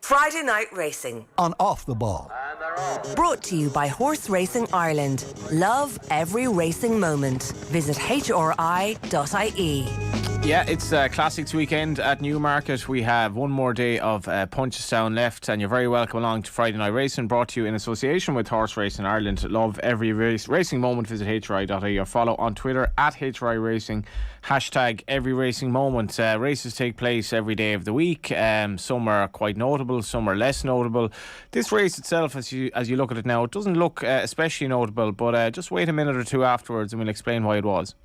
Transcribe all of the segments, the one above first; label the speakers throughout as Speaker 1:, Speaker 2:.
Speaker 1: Friday Night Racing
Speaker 2: on Off the Ball.
Speaker 1: Brought to you by Horse Racing Ireland. Love every racing moment. Visit hri.ie.
Speaker 3: Yeah, it's Classics weekend at Newmarket. We have one more day of Punchestown left, and you're very welcome along to Friday Night Racing, brought to you in association with Horse Racing Ireland. Love every racing moment. Visit hri.ie or follow on Twitter at HRI Racing, hashtag every racing moment. Races take place every day of the week. Some are quite notable, some are less notable. This race itself, as you look at it now, it doesn't look especially notable, but just wait a minute or two afterwards and we'll explain why it was.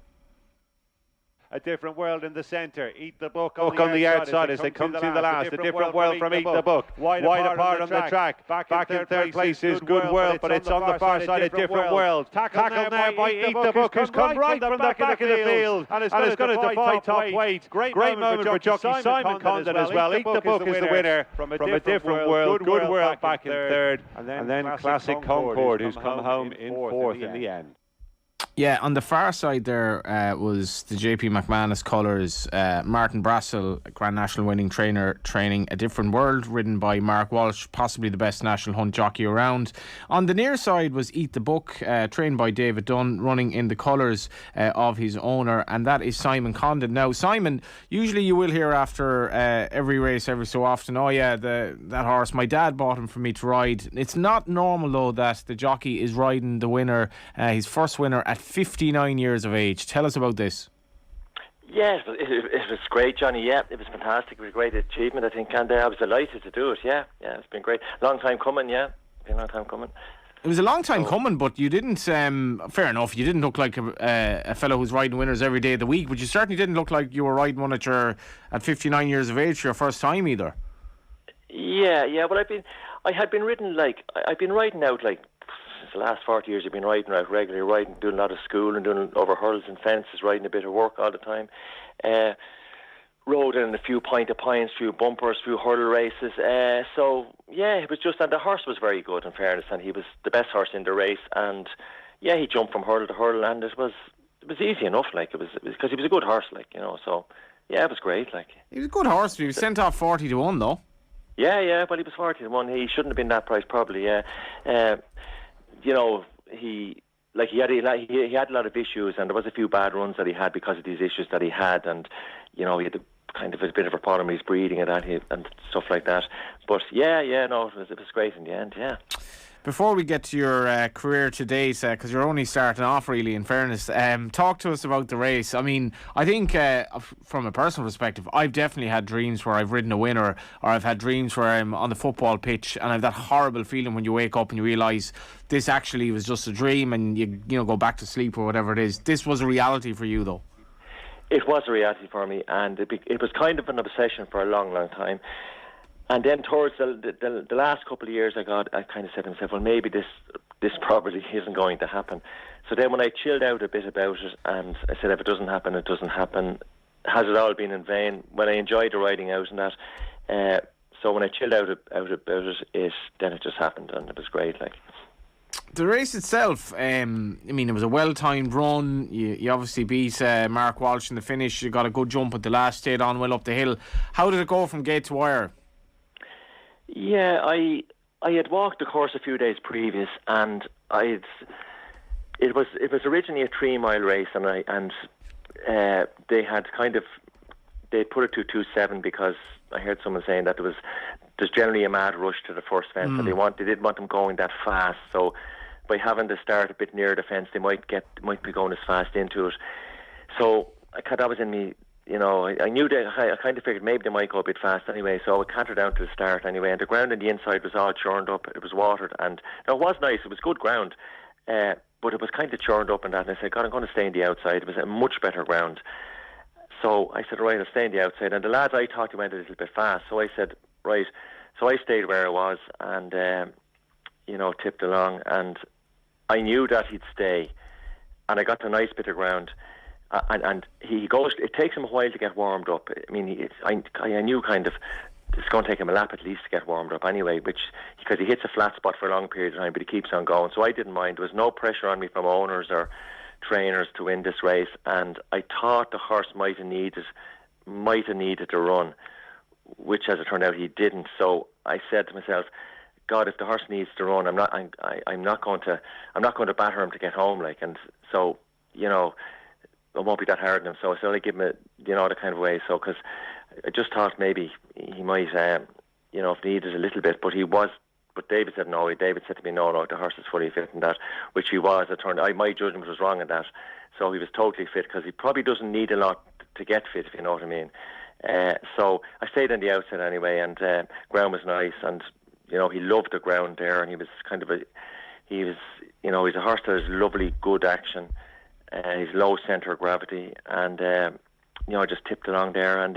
Speaker 4: A different world in the centre. Eat the Book on the outside as they come to the last. A different world from Eat the Book. Wide apart on the track. Back in third place is Good World, but it's on the far side a different world. Tackled now by Eat the Book, who's come right from the back of the field and is going to defy top weight. Great moment for jockey Simon Condon as well. Eat the Book is the winner from a different world. Good World back in third, and then Classic Concord, who's come home in fourth in the end.
Speaker 3: Yeah, on the far side there was the JP McManus colours, Martin Brassel, Grand National winning trainer, training A Different World, ridden by Mark Walsh, possibly the best national hunt jockey around. On the near side was Eat the Book, trained by David Dunn, running in the colours of his owner, and that is Simon Condon. Now, Simon, usually you will hear after every race every so often, oh yeah, that horse, my dad bought him for me to ride. It's not normal though that the jockey is riding the winner, his first winner at 59 years of age. Tell us about this.
Speaker 5: Yeah, it was great, Johnny. Yeah, it was fantastic. It was a great achievement, I think, and I was delighted to do it. Yeah, it's been great. Long time coming. Yeah, been a long time coming.
Speaker 3: It was a long time coming, but you didn't. Fair enough. You didn't look like a fellow who's riding winners every day of the week, but you certainly didn't look like you were riding one at 59 years of age for your first time either. Yeah. Well, I've been riding out like. The last 40 years I've been riding out regularly, doing a lot of school and doing over hurdles and fences, riding a bit of work all the time. Rode in a few Point of Pines, few bumpers, few hurdle races. So yeah, it was just, and the horse was very good in fairness, and he was the best horse in the race. And yeah, he jumped from hurdle to hurdle, and it was easy enough. Like it was because he was a good horse, like, you know. So yeah, it was great. Like he was a good horse. He was sent off 40-1 though.
Speaker 5: Yeah. Well, he was 40-1. He shouldn't have been that price probably. Yeah. You know, he had a lot of issues, and there was a few bad runs that he had because of these issues that he had, and you know, he had kind of a bit of a problem with his breeding and stuff like that. But yeah, no, it was great in the end. Yeah.
Speaker 3: Before we get to your career to date, because you're only starting off really, in fairness, talk to us about the race. I mean, I think from a personal perspective, I've definitely had dreams where I've ridden a winner, or I've had dreams where I'm on the football pitch and I've that horrible feeling when you wake up and you realise this actually was just a dream, and you go back to sleep or whatever it is. This was a reality for you though.
Speaker 5: It was a reality for me, and it was kind of an obsession for a long, long time. And then towards the last couple of years, I kind of said to myself, well, maybe this probably isn't going to happen. So then when I chilled out a bit about it, and I said, if it doesn't happen, it doesn't happen. Has it all been in vain? When I enjoyed the riding out and that, so when I chilled out about it, then it just happened, and it was great. Like
Speaker 3: the race itself, I mean, it was a well-timed run. You obviously beat Mark Walsh in the finish. You got a good jump at the last, stayed on well up the hill. How did it go from gate to wire?
Speaker 5: Yeah, I had walked the course a few days previous, and it was originally a 3-mile race, and they put it to 2:07 because I heard someone saying that there's generally a mad rush to the first fence, and they didn't want them going that fast. So by having to start a bit near the fence, they might be going as fast into it. So that was in me. You know, I knew that I kind of figured maybe they might go a bit fast anyway, so I cantered down to the start anyway, and the ground on the inside was all churned up. It was watered, and it was nice. It was good ground, but it was kind of churned up and that, and I said, God, I'm going to stay on the outside. It was a much better ground. So I said, right, I'll stay on the outside. And the lads I thought they went a little bit fast, so I said, right. So I stayed where I was and, tipped along, and I knew that he'd stay, and I got a nice bit of ground. And he goes. It takes him a while to get warmed up. I mean, I knew kind of it's going to take him a lap at least to get warmed up anyway, because he hits a flat spot for a long period of time, but he keeps on going. So I didn't mind. There was no pressure on me from owners or trainers to win this race, and I thought the horse might have needed to run, which as it turned out he didn't. So I said to myself, God, if the horse needs to run, I'm not going to batter him to get home, like. And so, you know, it won't be that hard on him. So I said I give him a, you know, the kind of way. So because I just thought maybe he might, you know, if needed a little bit, but he was. But David said no. David said to me, no, the horse is fully fit and that, which he was. My judgment was wrong in that. So he was totally fit, because he probably doesn't need a lot to get fit, if you know what I mean. So I stayed on the outside anyway, and ground was nice, and you know, he loved the ground there, and he was you know, he's a horse that has lovely, good action. He's low centre of gravity, and you know, just tipped along there, and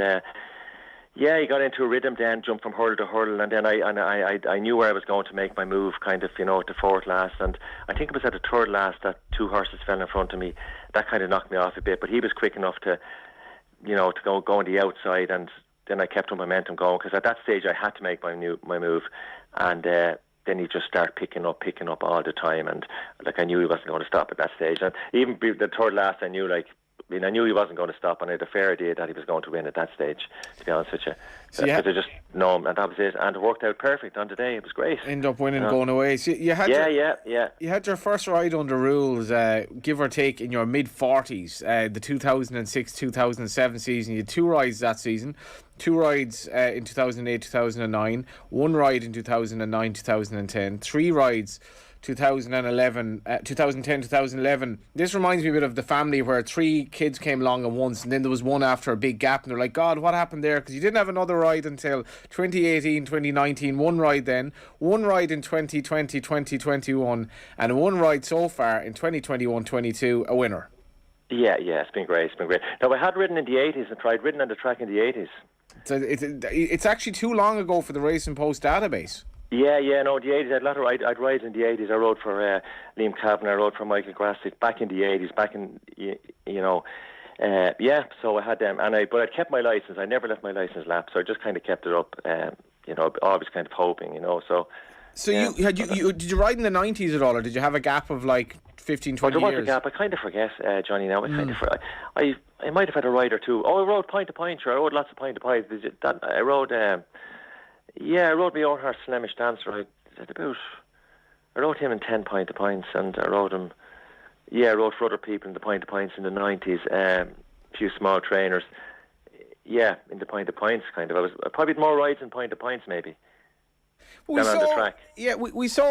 Speaker 5: yeah, he got into a rhythm then, jumped from hurdle to hurdle, and then I knew where I was going to make my move, kind of, you know, at the fourth last, and I think it was at the third last that two horses fell in front of me. That kind of knocked me off a bit, but he was quick enough to, you know, to go on the outside, and then I kept my momentum going, because at that stage I had to make my move, and then he just started picking up all the time, and like I knew he wasn't going to stop at that stage, and even the third last I knew, like, I mean, I knew he wasn't going to stop, and I had a fair idea that he was going to win at that stage, to be honest with you. Because I just know him, and that was it. And it worked out perfect on the day. It was great.
Speaker 3: End up winning, going away. So you had You had your first ride under rules, give or take, in your mid-40s, the 2006-2007 season. You had 2 rides that season. 2 rides in 2008-2009. 1 ride in 2009-2010. 3 rides 2010-2011. This reminds me a bit of the family, where 3 kids came along at once, and then there was one after a big gap, and they're like, God, what happened there? Because you didn't have another ride until 2018-2019. 1 ride then, 1 ride in 2020-2021, and 1 ride so far in 2021-22, a winner.
Speaker 5: Yeah, it's been great. Now, I had ridden in the 80s and tried ridden on the track in the 80s.
Speaker 3: So it's actually too long ago for the Racing Post database.
Speaker 5: Yeah, no, the 80s, I'd ride in the 80s. I rode for Liam Cavan, I rode for Michael Grassick back in the 80s, so I had them, but I kept my licence. I never let my licence lapse, so I just kind of kept it up, always kind of hoping, so...
Speaker 3: So yeah. Did you ride in the 90s at all, or did you have a gap of like 15, 20 years?
Speaker 5: There was a gap. I kind of forget, Johnny, now. I might have had a ride or two. Oh, I rode point to point, sure. I rode lots of point to point. I rode my own horse, Flemish Dancer. I rode him in 10 point to points, and I rode him. Yeah, I rode for other people in the point to points in the 90s. A few small trainers. Yeah, in the point to points, kind of. I probably had more rides in point to points, maybe.
Speaker 3: We saw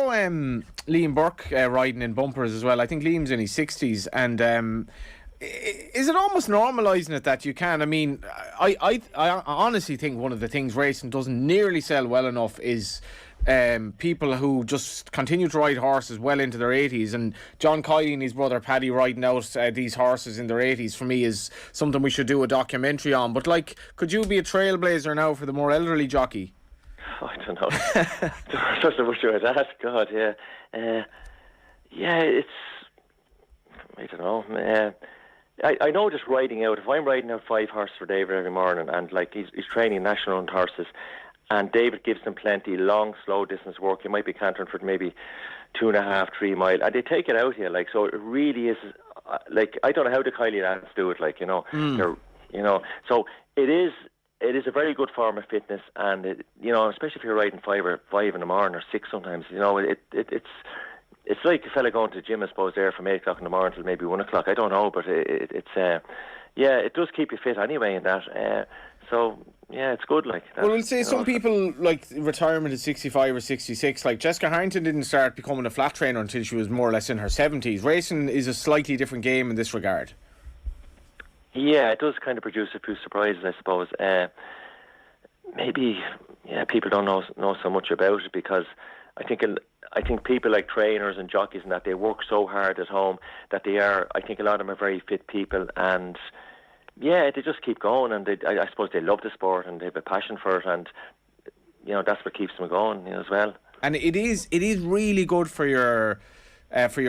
Speaker 3: Liam Burke riding in bumpers as well. I think Liam's in his 60s, and is it almost normalising it that you can? I mean, I honestly think one of the things racing doesn't nearly sell well enough is people who just continue to ride horses well into their 80s. And John Kiley and his brother Paddy riding out these horses in their 80s, for me, is something we should do a documentary on. But like, could you be a trailblazer now for the more elderly jockey?
Speaker 5: I don't know. Such a much to ask. God, yeah. It's... I don't know. I know just riding out. If I'm riding out 5 horses for David every morning, and like he's training national owned horses, and David gives them plenty long, slow distance work. He might be cantering for maybe 2.5, 3 mile, and they take it out here. Like, so it really is. Like, I don't know how the Kiley lads do it. Like, they're, so it is. It is a very good form of fitness, and especially if you're riding 5 in the morning or 6 sometimes. It's like a fella going to the gym, I suppose, there from 8 o'clock in the morning till maybe 1 o'clock. I don't know, but it does keep you fit anyway in that. So yeah, it's good. Like that,
Speaker 3: we'll say some people like retirement at 65 or 66. Like Jessica Harrington didn't start becoming a flat trainer until she was more or less in her 70s. Racing is a slightly different game in this regard.
Speaker 5: Yeah, it does kind of produce a few surprises, I suppose. Maybe people don't know so much about it, because I think people like trainers and jockeys and that, they work so hard at home that I think a lot of them are very fit people, and they just keep going, and I suppose they love the sport and they have a passion for it, and that's what keeps them going as well.
Speaker 3: And it is really good for your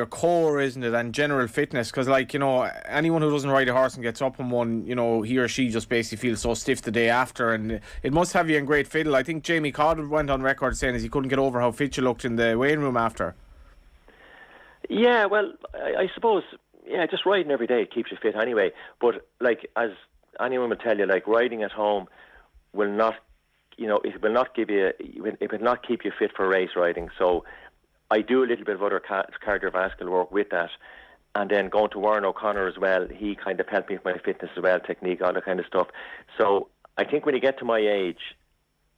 Speaker 3: core, isn't it, and general fitness, because anyone who doesn't ride a horse and gets up on one, he or she just basically feels so stiff the day after, and it must have you in great fiddle. I think Jamie Codd went on record saying he couldn't get over how fit you looked in the weighing room after.
Speaker 5: Yeah, well, I suppose, just riding every day keeps you fit anyway, but like, as anyone will tell you, like, riding at home will not it will not give you, it will not keep you fit for race riding. So I do a little bit of other cardiovascular work with that. And then going to Warren O'Connor as well, he kind of helped me with my fitness as well, technique, all that kind of stuff. So I think when you get to my age,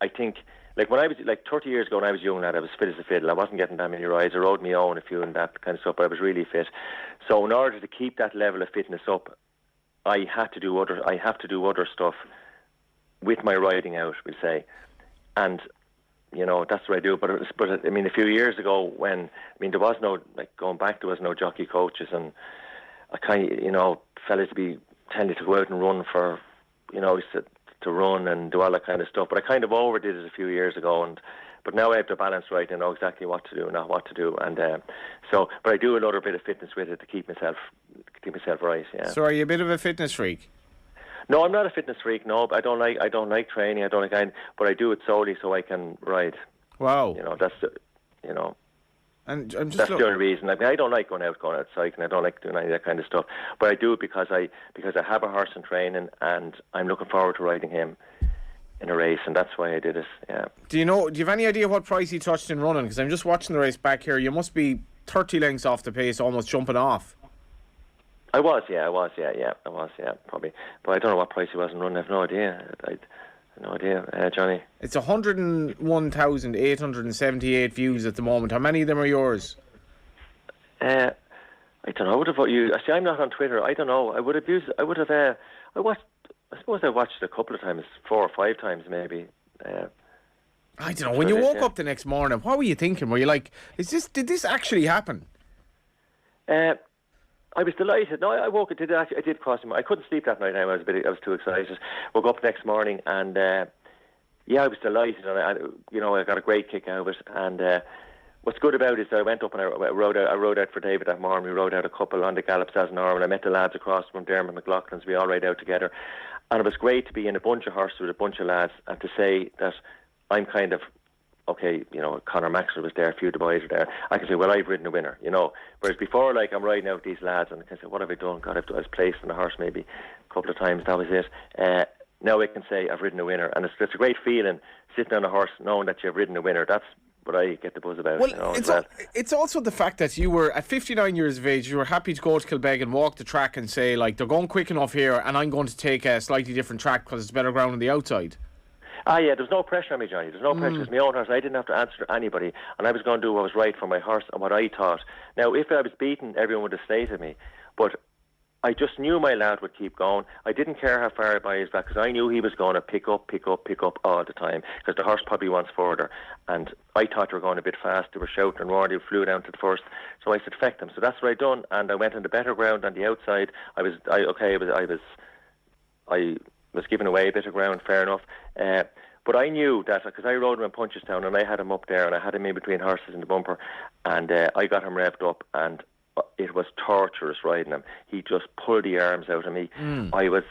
Speaker 5: I think, like when I was, like 30 years ago when I was young lad, I was fit as a fiddle. I wasn't getting that many rides. I rode my own a few and that kind of stuff, but I was really fit. So in order to keep that level of fitness up, I have to do other stuff with my riding out, we'll say. And that's what I do. But I mean, a few years ago there was no, like going back, there was no jockey coaches, and I kind of, fellas be telling you to go out and run for, to run and do all that kind of stuff. But I kind of overdid it a few years ago, but now I have the balance right and know exactly what to do and not what to do. And but I do a little bit of fitness with it to keep myself right. Yeah.
Speaker 3: So are you a bit of a fitness freak?
Speaker 5: No, I'm not a fitness freak. No, I don't like training. I don't like anything, but I do it solely so I can ride.
Speaker 3: Wow.
Speaker 5: That's
Speaker 3: And I'm just
Speaker 5: that's the only reason. I mean, I don't like going out cycling. I don't like doing any of that kind of stuff. But I do it because I have a horse in training, and I'm looking forward to riding him in a race, and that's why I did it. Yeah.
Speaker 3: Do you have any idea what price he touched in running? Because I'm just watching the race back here. You must be 30 lengths off the pace, almost jumping off.
Speaker 5: I was, probably. But I don't know what price he was in running. I have no idea. No idea, Johnny.
Speaker 3: It's 101,878 views at the moment. How many of them are yours?
Speaker 5: I don't know. See, I'm not on Twitter. I don't know. I suppose I watched a couple of times, 4 or 5 times maybe.
Speaker 3: I don't know. When you woke up the next morning, what were you thinking? Were you like, did this actually happen?
Speaker 5: I was delighted. No, I woke up. I did cross him. I couldn't sleep that night. I was too excited. Woke up next morning and I was delighted. And I got a great kick out of it. And what's good about it is that I went up and I rode out for David that morning. We rode out a couple on the gallops as normal. I met the lads across from Dermot McLaughlin's. We all rode out together, and it was great to be in a bunch of horses with a bunch of lads and to say that I'm kind of. Okay, Conor Maxwell was there, a few of the boys were there. I can say, well, I've ridden a winner, Whereas before, like, I'm riding out with these lads and I can say, what have I done? God, I was placed on the horse maybe a couple of times, that was it. Now I can say I've ridden a winner. And it's a great feeling, sitting on a horse, knowing that you've ridden a winner. That's what I get the buzz about.
Speaker 3: Well, it's also the fact that you were, at 59 years of age, you were happy to go to Kilbeg and walk the track and say, like, they're going quick enough here and I'm going to take a slightly different track because it's better ground on the outside.
Speaker 5: Yeah, there's no pressure on me, Johnny. There's no pressure. It's my own horse. I didn't have to answer to anybody, and I was going to do what was right for my horse and what I thought. Now, if I was beaten, everyone would have stayed with me, but I just knew my lad would keep going. I didn't care how far by his back because I knew he was going to pick up all the time because the horse probably wants further, and I thought they were going a bit fast. They were shouting and roaring. They flew down to the first, so I said, "Feck them." So that's what I done, and I went on the better ground on the outside. I was giving away a bit of ground, fair enough. But I knew that because I rode him in Punchestown and I had him up there and I had him in between horses in the bumper, and I got him revved up and it was torturous riding him. He just pulled the arms out of me. I was,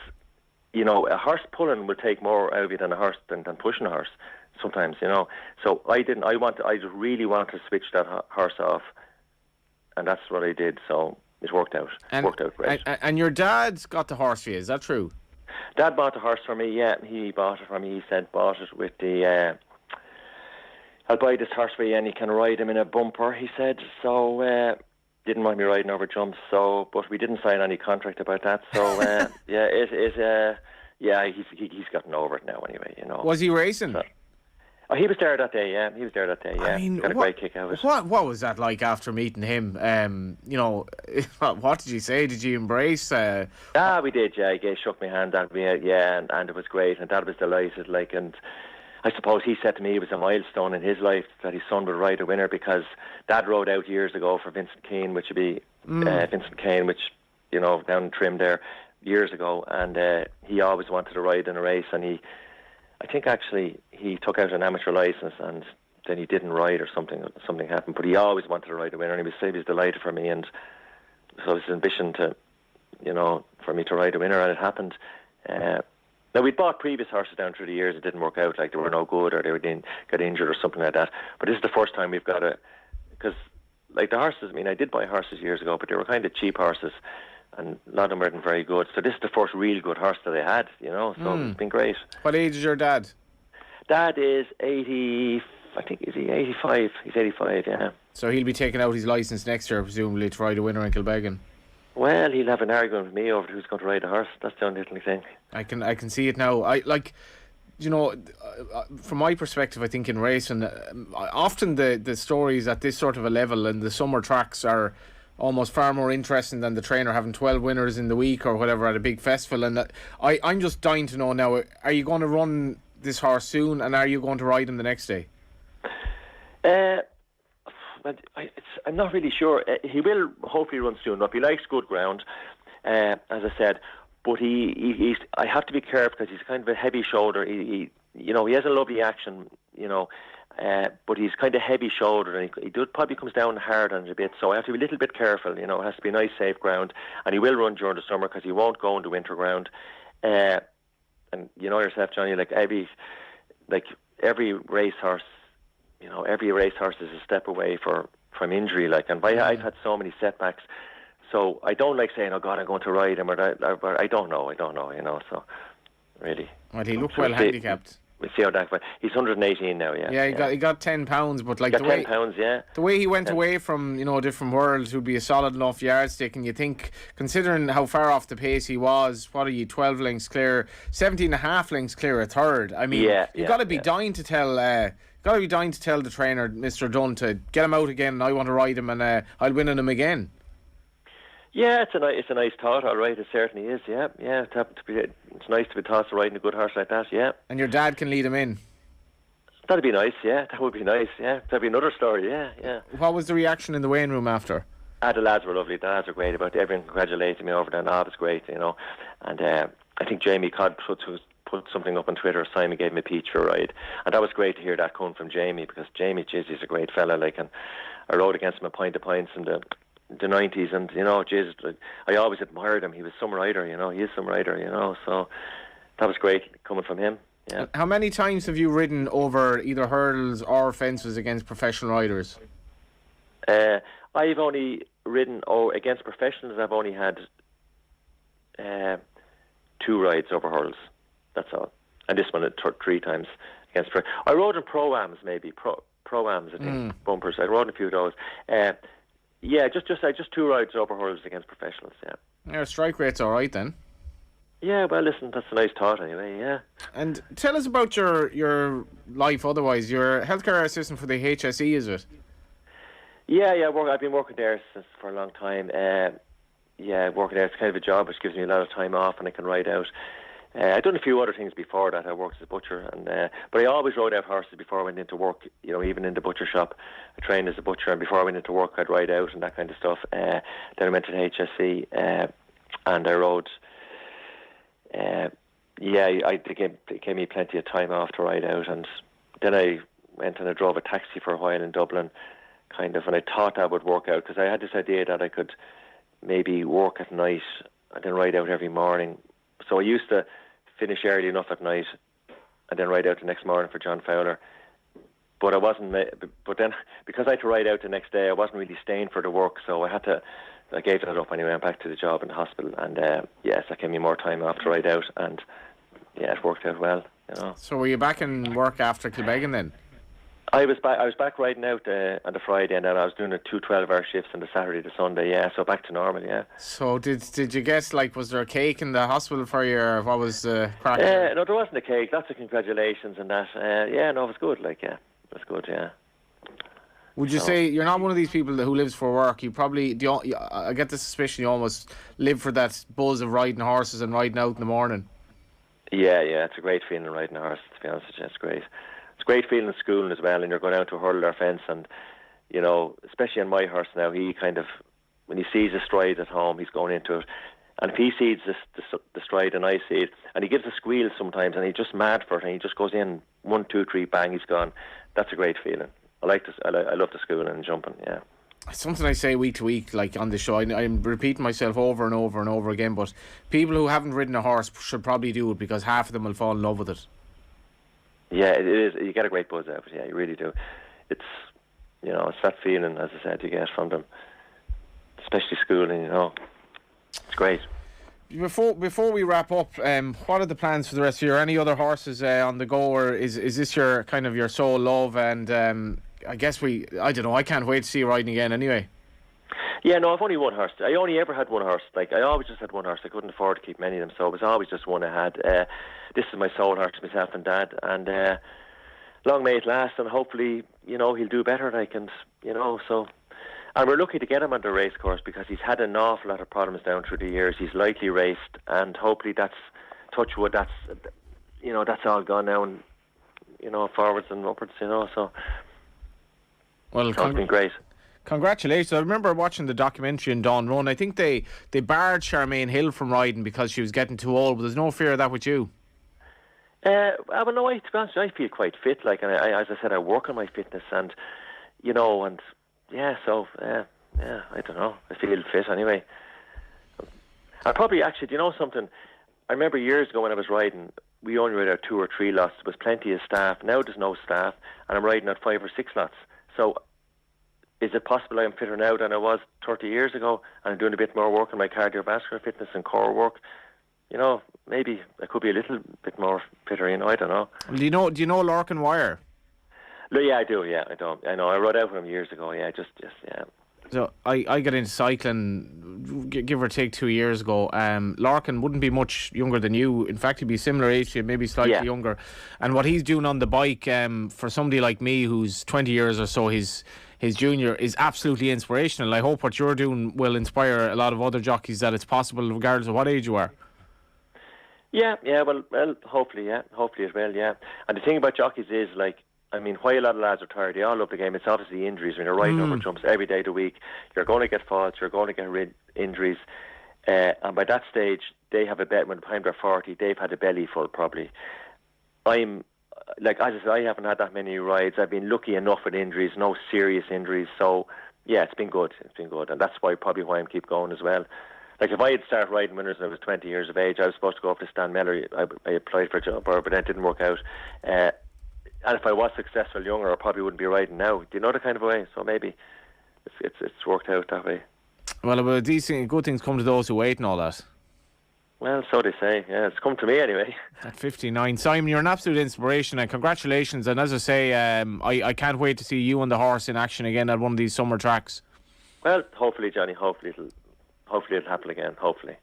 Speaker 5: a horse pulling will take more out of you than a horse than pushing a horse sometimes, So I didn't. I just really wanted to switch that horse off, and that's what I did. So it worked out. Worked out great.
Speaker 3: And your dad's got the horse for you. Is that true?
Speaker 5: Dad bought the horse for me, yeah. He bought it for me. He said, bought it with the, I'll buy this horse for you and you can ride him in a bumper, he said. So, didn't want me riding over jumps, but we didn't sign any contract about that. So, he's gotten over it now anyway,
Speaker 3: Was he racing?
Speaker 5: So, he was there that day, yeah. He was there that day, yeah. I mean, got a great kick out of it.
Speaker 3: What was that like after meeting him? What did you say? Did you embrace?
Speaker 5: We did, yeah. He shook my hand and and it was great. And Dad was delighted, and I suppose he said to me it was a milestone in his life that his son would ride a winner because Dad rode out years ago for Vincent Keane, which would be Vincent Keane, which, down in Trim there years ago. And he always wanted to ride in a race, and I think actually he took out an amateur licence and then he didn't ride or something happened, but he always wanted to ride a winner and he was delighted for me, and so it was his ambition to, for me to ride a winner, and it happened. Now we'd bought previous horses down through the years, it didn't work out, like they were no good or they got injured or something like that, but this is the first time we've got because like the horses, I did buy horses years ago, but they were kind of cheap horses and a lot of them weren't very good. So this is the first real good horse that I had, so it's been great.
Speaker 3: What age is your dad?
Speaker 5: Dad is 80. I think is he 85? He's 85. Yeah.
Speaker 3: So he'll be taking out his licence next year, presumably, to ride a winner in Kilbeggan.
Speaker 5: Well, he'll have an argument with me over who's going to ride a horse. That's the only thing.
Speaker 3: I can see it now. From my perspective, I think in racing, often the stories at this sort of a level and the summer tracks are almost far more interesting than the trainer having 12 winners in the week or whatever at a big festival. And I'm just dying to know now, are you going to run this horse soon, and are you going to ride him the next day?
Speaker 5: I'm not really sure. He will hopefully run soon enough. He likes good ground, as I said. But he's. I have to be careful because he's kind of a heavy shoulder. He has a lovely action, but he's kind of heavy shouldered, and he probably comes down hard on it a bit. So I have to be a little bit careful. It has to be nice, safe ground, and he will run during the summer because he won't go into winter ground. And you know yourself, Johnny, every racehorse. Every racehorse is a step away from injury. I've had so many setbacks. So I don't like saying, "Oh God, I'm going to ride him," or I don't know. So really.
Speaker 3: Well, he looked well handicapped.
Speaker 5: We'll see how that goes. He's 118 now. Yeah.
Speaker 3: Yeah, he got £10, but
Speaker 5: he got £10. Yeah.
Speaker 3: The way he went away from a different world would be a solid enough yardstick, and you think, considering how far off the pace he was, what are you, 12 lengths clear, 17 and a half lengths clear a third. I mean, you've got to be dying to tell. Got to be dying to tell the trainer, Mr. Dunn, to get him out again. And I want to ride him, and I'll win on him again. Yeah,
Speaker 5: it's a nice thought. All right, it certainly is. Yeah. It's nice to be taught to riding a good horse like that. Yeah.
Speaker 3: And your dad can lead him in.
Speaker 5: That'd be nice. Yeah, that would be nice. Yeah, that'd be another story. Yeah.
Speaker 3: What was the reaction in the weighing room after?
Speaker 5: The lads were lovely. The lads were great about it. Everyone congratulated me over there. And it was great, And I think Jamie Codd put something up on Twitter. Simon gave him a peach for a ride, and that was great to hear that coming from Jamie, because Jamie, he's a great fella. And I rode against him a point of points in the 90s, and I always admired him. He was some rider, he is some rider, so that was great coming from him. Yeah.
Speaker 3: How many times have you ridden over either hurdles or fences against professional riders?
Speaker 5: I've only ridden against professionals. I've only had 2 rides over hurdles, that's all, and this one at 3 times against I rode in pro-ams, maybe pro-ams, I think, bumpers. I rode in a few of those. Just 2 rides over hurdles against professionals.
Speaker 3: Yeah, strike rate's all right then.
Speaker 5: Yeah, well, listen, that's a nice thought anyway. Yeah.
Speaker 3: And tell us about your life. Otherwise, you're a healthcare assistant for the HSE, is it?
Speaker 5: Yeah. I've been working there for a long time. Working there, it's kind of a job which gives me a lot of time off, and I can ride out. I'd done a few other things before that. I worked as a butcher, but I always rode out horses before I went into work. Even in the butcher shop, I trained as a butcher, and before I went into work, I'd ride out and that kind of stuff. Then I went to the HSE, and I rode. It gave me plenty of time off to ride out, and then I went and I drove a taxi for a while in Dublin, and I thought that would work out, because I had this idea that I could maybe work at night and then ride out every morning. So I used to finish early enough at night and then ride out the next morning for John Fowler. But I wasn't. But then, because I had to ride out the next day, I wasn't really staying for the work, so I gave that up anyway. I went back to the job in the hospital, and that gave me more time off to ride out, and it worked out well.
Speaker 3: So were you back in work after Kilbeggan then?
Speaker 5: I was back riding out on the Friday, and then I was doing 2 12-hour shifts on the Saturday to Sunday. Yeah, so back to normal. Yeah.
Speaker 3: So did you get, was there a cake in the hospital for you, or what was the crack?
Speaker 5: No, there wasn't a cake. Lots of congratulations and that. It was good. It was good. Yeah.
Speaker 3: Would you say you're not one of these people who lives for work? You probably I get the suspicion you almost live for that buzz of riding horses and riding out in the morning.
Speaker 5: Yeah, it's a great feeling riding a horse. To be honest with you, it's great. It's a great feeling in schooling as well, and you're going out to a hurdle or fence, and especially on my horse now, he when he sees a stride at home, he's going into it, and if he sees the stride and I see it, and he gives a squeal sometimes, and he's just mad for it, and he just goes in 1, 2, 3, bang, he's gone. That's a great feeling. I like this. I love the schooling and jumping. Yeah.
Speaker 3: It's something I say week to week, on the show. I'm repeating myself over and over and over again, but people who haven't ridden a horse should probably do it, because half of them will fall in love with it.
Speaker 5: Yeah, it is. You get a great buzz out of it. Yeah, you really do. It's it's that feeling, as I said, you get from them, especially schooling. It's great.
Speaker 3: Before we wrap up, what are the plans for the rest of the year? Any other horses on the go, or is this your kind of your sole love? And I guess I don't know. I can't wait to see you riding again. Anyway.
Speaker 5: Yeah, no, I've only one horse. I only ever had one horse. Like, I always just had one horse. I couldn't afford to keep many of them, so it was always just one I had. This is my sole horse, myself and Dad, and long may it last, and hopefully, he'll do better, so... And we're lucky to get him on the race course because he's had an awful lot of problems down through the years. He's lightly raced, and hopefully that's, touch wood, that's all gone now, and, forwards and upwards, so...
Speaker 3: Well,
Speaker 5: it's been great.
Speaker 3: Congratulations. I remember watching the documentary in Dawn Run. I think they barred Charmaine Hill from riding because she was getting too old, but there's no fear of that with you.
Speaker 5: Well, no, to be honest, I feel quite fit. Like, and as I said, I work on my fitness, and I don't know. I feel fit anyway. I probably actually, do you know something? I remember years ago when I was riding, we only rode out 2 or 3 lots. There was plenty of staff. Now there's no staff, and I'm riding out 5 or 6 lots. So, is it possible I'm fitter now than I was 30 years ago, and I'm doing a bit more work on my cardiovascular fitness and core work? Maybe I could be a little bit more fitter. I don't know.
Speaker 3: Do you know Larkin Wire?
Speaker 5: No, yeah, I do. Yeah, I know. I rode out with him years ago. Yeah, just yeah.
Speaker 3: So I got into cycling, give or take 2 years ago. Larkin wouldn't be much younger than you. In fact, he'd be similar age to you, maybe slightly younger. And what he's doing on the bike, for somebody like me who's 20 years or so, his junior, is absolutely inspirational. I hope what you're doing will inspire a lot of other jockeys that it's possible, regardless of what age you are.
Speaker 5: Yeah. Well, hopefully it will. Yeah. And the thing about jockeys is, like, why a lot of lads are tired, they all love the game. It's obviously injuries. When you're riding over jumps every day of the week, you're going to get faults, you're going to get injuries. And by that stage, they have a bet when the time they're 40, they've had a belly full probably. As I said, I haven't had that many rides. I've been lucky enough with injuries, no serious injuries. So, yeah, it's been good. And that's probably why I keep going as well. Like, if I had started riding winners when I was 20 years of age, I was supposed to go up to Stan Mellor. I applied for a job, but that didn't work out. And if I was successful younger, I probably wouldn't be riding now. Do you know the kind of way? So maybe it's worked out that way. Well,
Speaker 3: these good things come to those who wait and all that.
Speaker 5: Well, so they say. Yeah, it's come to me anyway.
Speaker 3: At 59. Simon, you're an absolute inspiration, and congratulations. And as I say, I can't wait to see you and the horse in action again at one of these summer tracks.
Speaker 5: Well, hopefully, Johnny. Hopefully it'll happen again, hopefully.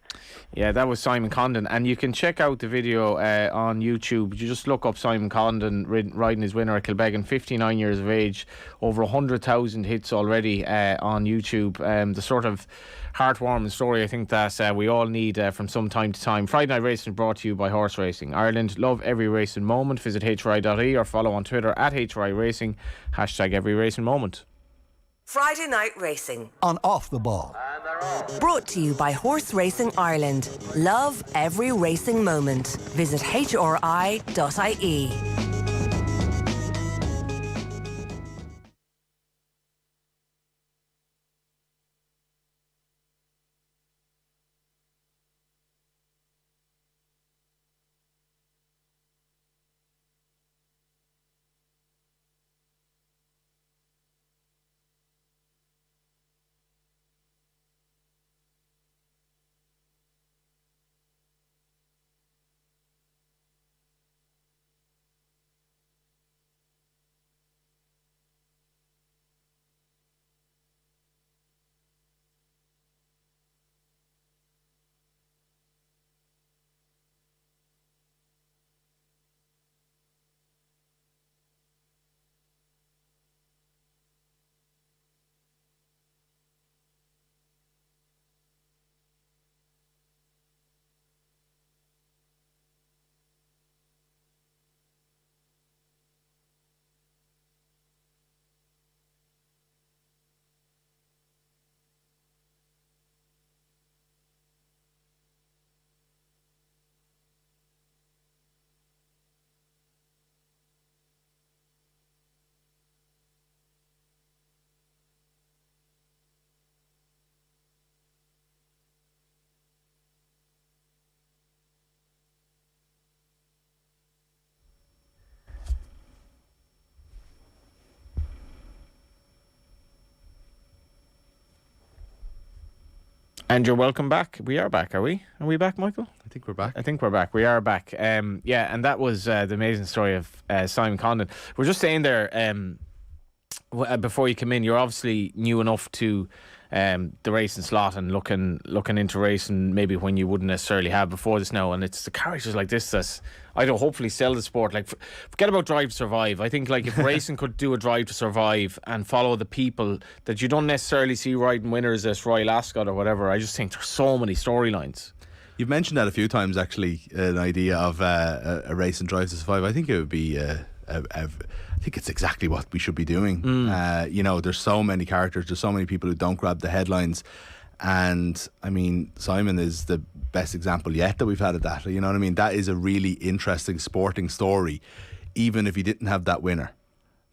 Speaker 3: Yeah, that was Simon Condon, and you can check out the video on YouTube. You just look up Simon Condon riding his winner at Kilbeggan, 59 years of age, over 100,000 hits already on YouTube. The sort of heartwarming story I think that we all need from some time to time. Friday Night Racing is brought to you by Horse Racing Ireland. Love every racing moment. Visit hri.e or follow on Twitter at HRI Racing, #every racing moment.
Speaker 1: Friday Night Racing
Speaker 2: on Off the Ball.
Speaker 1: Brought to you by Horse Racing Ireland. Love every racing moment. Visit hri.ie.
Speaker 3: And you're welcome back. We are back, are we? Are we back, Michael?
Speaker 2: I think we're back.
Speaker 3: I think we're back. We are back. Yeah, and that was the amazing story of Simon Condon. We're just saying there, before you come in, you're obviously new enough to the racing slot and looking into racing maybe when you wouldn't necessarily have before this now. And it's the characters like this that I don't hopefully sell the sport. Like, forget about Drive to Survive. I think like if racing could do a Drive to Survive and follow the people that you don't necessarily see riding winners as Royal Ascot or whatever, I just think there's so many storylines.
Speaker 2: You've mentioned that a few times, actually, an idea of a race and Drive to Survive. I think it would be I think it's exactly what we should be doing. You know, there's so many characters, there's so many people who don't grab the headlines, and I mean, Simon is the best example yet that we've had of that. You know what I mean? That is a really interesting sporting story, even if he didn't have that winner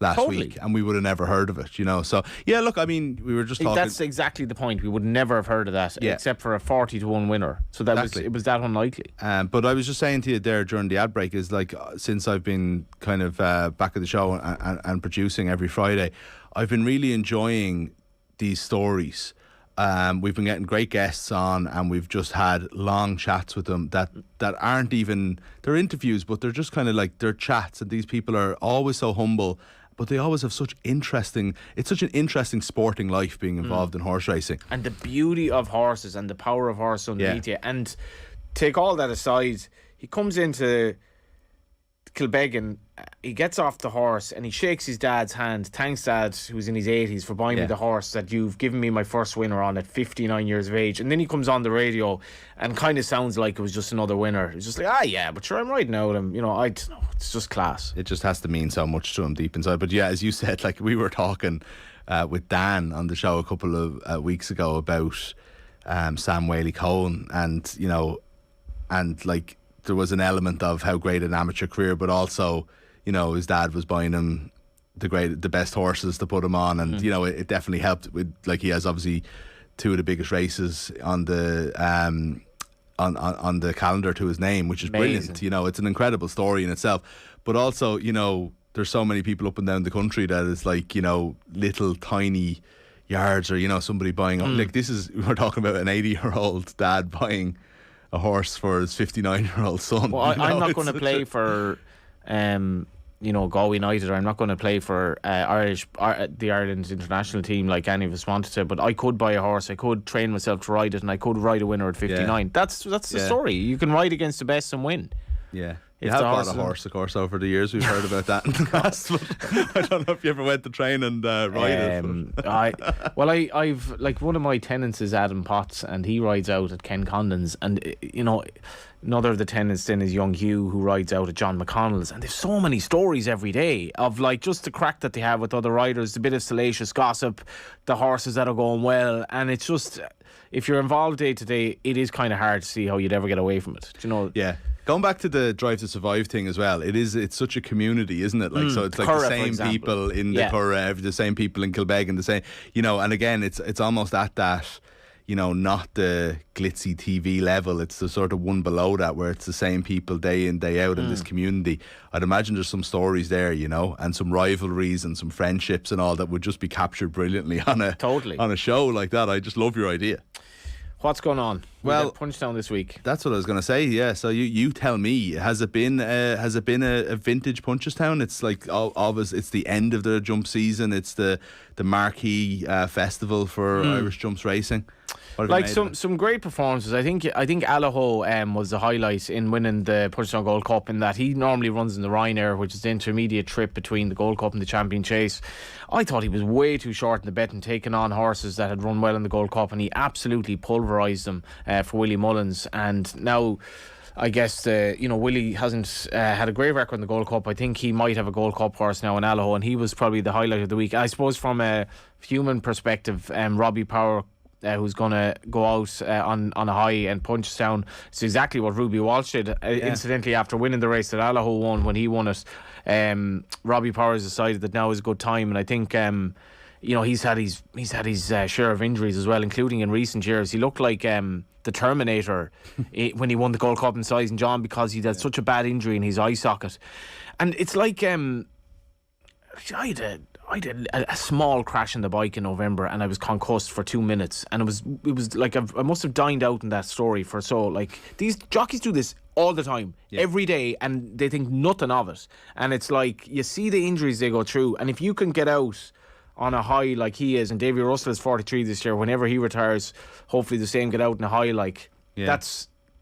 Speaker 2: last week, and we would have never heard of it, you know. So yeah, look, I mean, we were just talking.
Speaker 3: That's exactly the point. We would never have heard of that, except for a 40-1 winner. So that it was that unlikely.
Speaker 2: But I was just saying to you there during the ad break, is like, since I've been kind of back at the show and producing every Friday, I've been really enjoying these stories. We've been getting great guests on, and we've just had long chats with them that aren't even, they're interviews, but they're just kind of like, they're chats, and these people are always so humble, but they always have such it's such an interesting sporting life being involved in horse racing.
Speaker 3: And the beauty of horses and the power of horse underneath you. And take all that aside, he comes into Kilbeggan, he gets off the horse and he shakes his dad's hand, thanks Dad, who's in his 80s, for buying me the horse that you've given me my first winner on at 59 years of age. And then he comes on the radio and kind of sounds like it was just another winner. He's just like, yeah, but sure, I'm riding out him. You know, I don't know, it's just class.
Speaker 2: It just has to mean so much to him deep inside. But yeah, as you said, like, we were talking with Dan on the show a couple of weeks ago about Sam Whaley-Cohen, and, you know, and like, there was an element of how great an amateur career, but also, you know, his dad was buying him the best horses to put him on, and you know, it definitely helped with, like, he has obviously two of the biggest races on the on the calendar to his name, which is brilliant. You know, it's an incredible story in itself, but also, you know, there's so many people up and down the country that it's like, you know, little tiny yards, or, you know, somebody buying like, we're talking about an 80-year-old dad buying a horse for his 59-year-old son.
Speaker 3: Well, I'm not going to play for, you know, Galway United, or I'm not going to play for the Ireland international team like any of us wanted to. But I could buy a horse, I could train myself to ride it, and I could ride a winner at 59. Yeah. That's the story. You can ride against the best and win.
Speaker 2: Yeah. You have bought a horse, of course, over the years. We've heard about that in the past. But I don't know if you ever went to train and ride it.
Speaker 3: I've, like, one of my tenants is Adam Potts, and he rides out at Ken Condon's, and, you know, another of the tenants then is young Hugh, who rides out at John McConnell's, and there's so many stories every day of, like, just the crack that they have with other riders, the bit of salacious gossip, the horses that are going well, and it's just, if you're involved day to day, it is kind of hard to see how you'd ever get away from it. Do you know?
Speaker 2: Yeah. Going back to the Drive to Survive thing as well, it's such a community, isn't it? Like, so it's like the same people in the Curragh, the same people in Kilbeggan, the same, you know, and again, it's almost at that, you know, not the glitzy TV level, it's the sort of one below that, where it's the same people day in, day out in this community. I'd imagine there's some stories there, you know, and some rivalries and some friendships and all that would just be captured brilliantly on a show like that. I just love your idea.
Speaker 3: What's going on?
Speaker 2: Well,
Speaker 3: Punchestown this week.
Speaker 2: That's what I was going to say. Yeah. So you tell me. Has it been a vintage Punchestown? It's like obvious. It's the end of the jump season. It's the marquee festival for Irish jumps racing.
Speaker 3: Like some great performances. I think Alejo was the highlight in winning the Punchestown Gold Cup, in that he normally runs in the Ryanair, which is the intermediate trip between the Gold Cup and the Champion Chase. I thought he was way too short in the bet and taking on horses that had run well in the Gold Cup, and he absolutely pulverised them for Willie Mullins. And now, I guess, Willie hasn't had a great record in the Gold Cup. I think he might have a Gold Cup horse now in Alejo, and he was probably the highlight of the week. I suppose from a human perspective, Robbie Power, who's going to go out on a high and Punchestown. It's exactly what Ruby Walsh did. Incidentally, after winning the race that Alejo won, when he won it, Robbie Power has decided that now is a good time, and I think he's had his share of injuries as well, including in recent years. He looked like the Terminator when he won the Gold Cup in Size and John, because he had such a bad injury in his eye socket. And it's like I I did a small crash on the bike in November, and I was concussed for 2 minutes, and it was like I must have dined out in that story for so. Like, these jockeys do this all the time, every day, and they think nothing of it. And it's like, you see the injuries they go through, and if you can get out on a high like he is, and Davy Russell is 43 this year, whenever he retires, hopefully the same get out on a high. Like,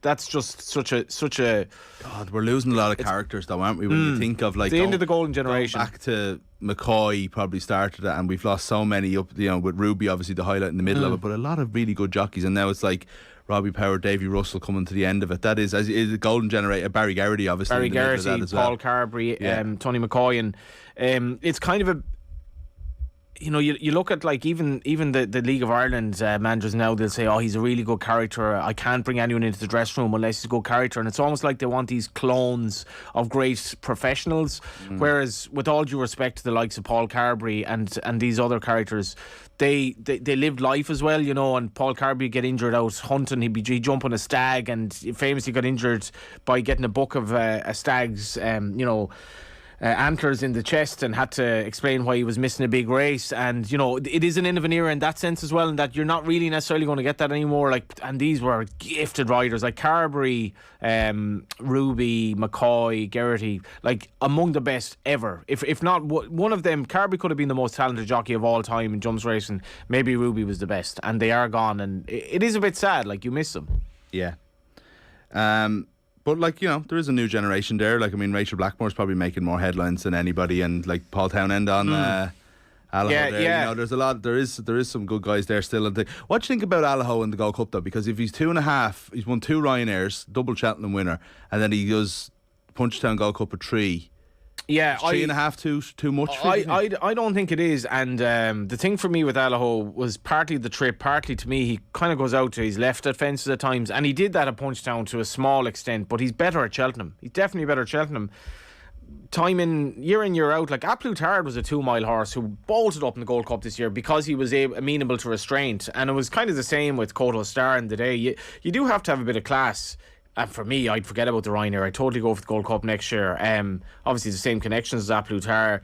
Speaker 3: that's just such a
Speaker 2: God, we're losing a lot of characters though, aren't we? When you think of like
Speaker 3: the end of the golden generation.
Speaker 2: Back to McCoy probably started it, and we've lost so many up, with Ruby obviously the highlight in the middle of it, but a lot of really good jockeys, and now it's like Robbie Power, Davy Russell coming to the end of it. That is a golden generator. Barry Garrity obviously.
Speaker 3: Barry Garrity, Paul
Speaker 2: well.
Speaker 3: Carberry, Tony McCoy, and it's kind of a. You look at like even the League of Ireland managers now, they'll say, oh, he's a really good character. I can't bring anyone into the dressing room unless he's a good character. And it's almost like they want these clones of great professionals. Whereas, with all due respect to the likes of Paul Carberry and these other characters, they lived life as well, and Paul Carberry get injured out hunting. He'd jump on a stag, and famously got injured by getting a buck of a stag's, antlers in the chest, and had to explain why he was missing a big race. And it is an end of an era in that sense as well, and that you're not really necessarily going to get that anymore. Like, and these were gifted riders like Carberry, Ruby, McCoy, Garrity, like among the best ever. If not one of them, Carberry could have been the most talented jockey of all time in jumps racing. Maybe Ruby was the best, and they are gone, and it is a bit sad. Like, you miss them.
Speaker 2: Yeah. But like, there is a new generation there. Like, I mean, Rachel Blackmore's probably making more headlines than anybody, and like Paul Townend on Alejo there.
Speaker 3: Yeah.
Speaker 2: There's a lot. There is some good guys there still. And what do you think about Alejo in the Gold Cup though? Because if he's 2.5, he's won 2 Ryanairs, double Cheltenham winner, and then he does Punchestown Gold Cup of 3.
Speaker 3: Yeah,
Speaker 2: 3.5 too much for you?
Speaker 3: I don't think it is. And the thing for me with Alejo was partly the trip, partly to me he kind of goes out to his left at fences at times, and he did that at Punchestown to a small extent, but he's better at Cheltenham. He's definitely better at Cheltenham. Time in year out, like Aplutard was a 2-mile horse who bolted up in the Gold Cup this year because he was amenable to restraint, and it was kind of the same with Koto Star in the day. You do have to have a bit of class. And for me, I'd forget about the Ryanair. I'd totally go for the Gold Cup next year. Obviously, the same connections as Aplutar.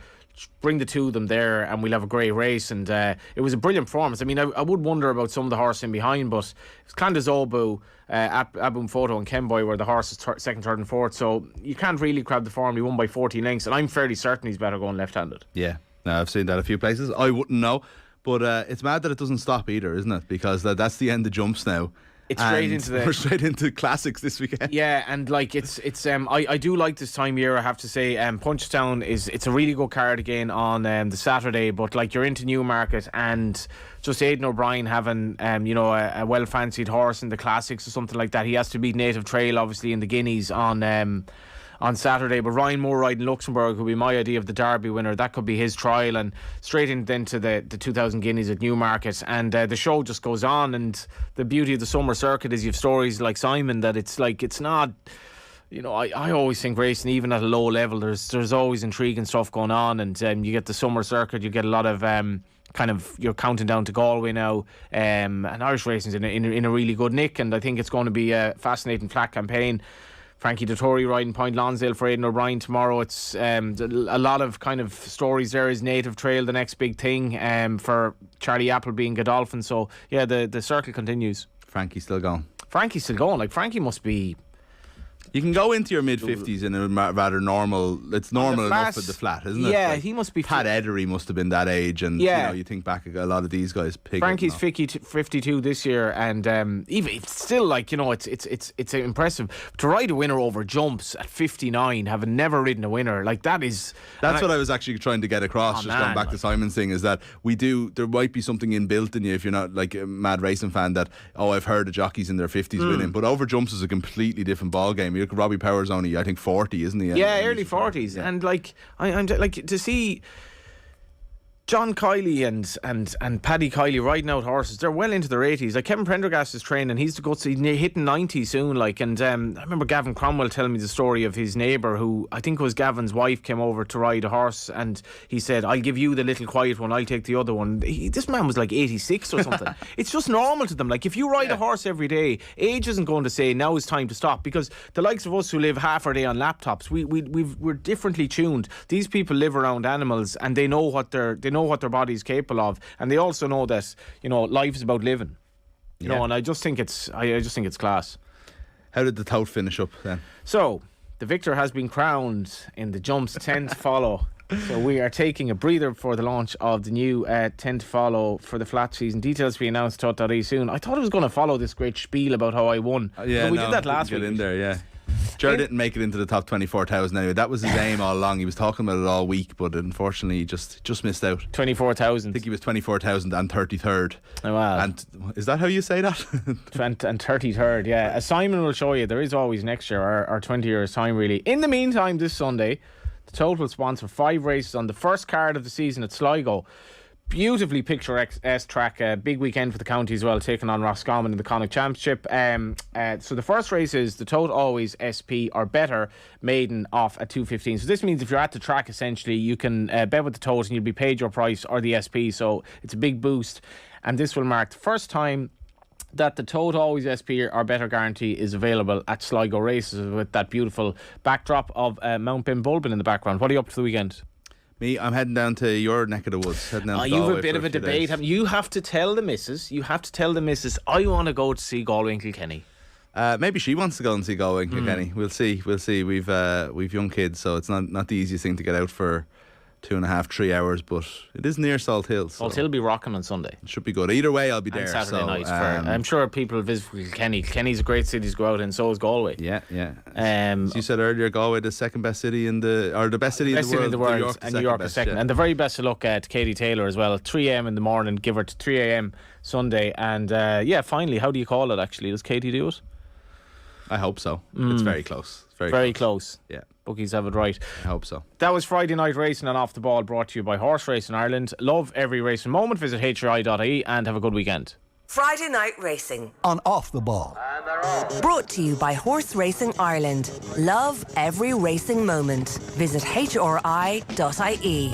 Speaker 3: Bring the two of them there, and we'll have a great race. And it was a brilliant performance. I mean, I would wonder about some of the horses in behind, but it was Clandazobu, Abum Photo, and Kemboy were the horses second, third, and fourth. So you can't really grab the form. He won by 14 lengths, and I'm fairly certain he's better going left-handed.
Speaker 2: Yeah, no, I've seen that a few places. I wouldn't know, but it's mad that it doesn't stop either, isn't it? Because that's the end of jumps now.
Speaker 3: It's straight into
Speaker 2: we're straight into classics this weekend.
Speaker 3: Yeah, and like it's I do like this time of year, I have to say. Punchestown it's a really good card again on the Saturday, but like you're into Newmarket, and just Aidan O'Brien having a well fancied horse in the classics or something like that. He has to beat Native Trail obviously in the Guineas on Saturday, but Ryan Moore riding Luxembourg would be my idea of the Derby winner. That could be his trial, and straight in then to the 2000 Guineas at Newmarket, and the show just goes on. And the beauty of the summer circuit is you have stories like Simon, that it's not, I always think racing, even at a low level, there's always intriguing stuff going on, and you get the summer circuit, you get a lot of you're counting down to Galway now, and Irish racing's in a really good nick, and I think it's going to be a fascinating flat campaign. Frankie Dettori riding Point Lonsdale for Aidan O'Brien tomorrow. It's a lot of kind of stories there. Is Native Trail the next big thing for Charlie Appleby and Godolphin? So yeah, the circle continues.
Speaker 2: Frankie's still going.
Speaker 3: Like Frankie must be.
Speaker 2: You can go into your mid-50s in a rather normal. It's normal enough for the flat, isn't it?
Speaker 3: Yeah,
Speaker 2: like,
Speaker 3: he must be.
Speaker 2: Pat Edery must have been that age, and you think back a lot of these guys.
Speaker 3: Frankie's 52 this year, and even it's still like it's impressive to ride a winner over jumps at 59, having never ridden a winner like that is.
Speaker 2: That's what I was actually trying to get across. Going back to Simon's thing, is that there might be something inbuilt in you if you're not like a mad racing fan that I've heard of jockeys in their 50s winning, but over jumps is a completely different ball game. Robbie Power's only, I think, 40, isn't he?
Speaker 3: Yeah, early 40s. Yeah. And like, I'm like to see John Kiley and Paddy Kiley riding out horses. They're well into their 80s. Like Kevin Prendergast is training. He's hitting 90 soon. Like, and I remember Gavin Cromwell telling me the story of his neighbour, who I think was Gavin's wife, came over to ride a horse, and he said, "I'll give you the little quiet one. I'll take the other one." This man was like 86 or something. It's just normal to them. Like, if you ride a horse every day, age isn't going to say now is time to stop, because the likes of us who live half our day on laptops, we're differently tuned. These people live around animals, and they know know what their body's capable of, and they also know that, you know, life is about living. You know, and I just think it's class.
Speaker 2: How did the tout finish up then?
Speaker 3: So the victor has been crowned in the jumps 10 to follow. So we are taking a breather for the launch of the new 10 to follow for the flat season. Details to be announced totally soon. I thought I was going to follow this great spiel about how I won.
Speaker 2: We
Speaker 3: did that last week.
Speaker 2: Get in there, yeah. Ger didn't make it into the top 24,000 anyway. That was his aim all along. He was talking about it all week, but unfortunately he just missed out.
Speaker 3: 24,000.
Speaker 2: I think he was 24,000 and 33rd.
Speaker 3: Oh, wow.
Speaker 2: And is that how you say that?
Speaker 3: And 33rd, yeah. As Simon will show you, there is always next year, or 20 years' time, really. In the meantime, this Sunday, the Total will sponsor 5 races on the first card of the season at Sligo. Beautifully picturesque track, big weekend for the county as well, taking on Roscommon in the Connacht Championship. So the first race is the Total Always SP or better, maiden off at 2:15. So this means if you're at the track, essentially, you can bet with the Total and you'll be paid your price or the SP. So it's a big boost, and this will mark the first time that the Total Always SP or better guarantee is available at Sligo races, with that beautiful backdrop of Mount Bimbulbin in the background. What are you up to the weekend?
Speaker 2: Me, I'm heading down to your neck of the woods. Heading down to
Speaker 3: you have
Speaker 2: Galway
Speaker 3: a bit of a debate. You have to tell the missus. I want to go to see Galway and Kilkenny.
Speaker 2: Maybe she wants to go and see Galway and Kilkenny. We'll see. We've young kids, so it's not the easiest thing to get out for 2.5-3 hours, but it is near Salt Hill. So
Speaker 3: Salt Hill will be rocking on Sunday.
Speaker 2: It should be good. Either way, I'll be
Speaker 3: and
Speaker 2: there.
Speaker 3: Saturday
Speaker 2: so,
Speaker 3: night. I'm sure people visit Kilkenny. Kilkenny's a great city to go out in, so is Galway.
Speaker 2: Yeah. As you said earlier, Galway, the second best city the best city in the world.
Speaker 3: And New York is second. Yeah. And the very best of luck to Katie Taylor as well. At 3 a.m. in the morning, give her to 3 a.m. Sunday. And finally, how do you call it actually? Does Katie do it?
Speaker 2: I hope so. It's very close.
Speaker 3: Very close.
Speaker 2: Yeah.
Speaker 3: Bookies have it right.
Speaker 2: I hope so.
Speaker 3: That was Friday Night Racing and Off the Ball, brought to you by Horse Racing Ireland. Love every racing moment. Visit hri.ie and have a good weekend.
Speaker 1: Friday Night Racing
Speaker 6: on Off the Ball.
Speaker 1: Brought to you by Horse Racing Ireland. Love every racing moment. Visit hri.ie.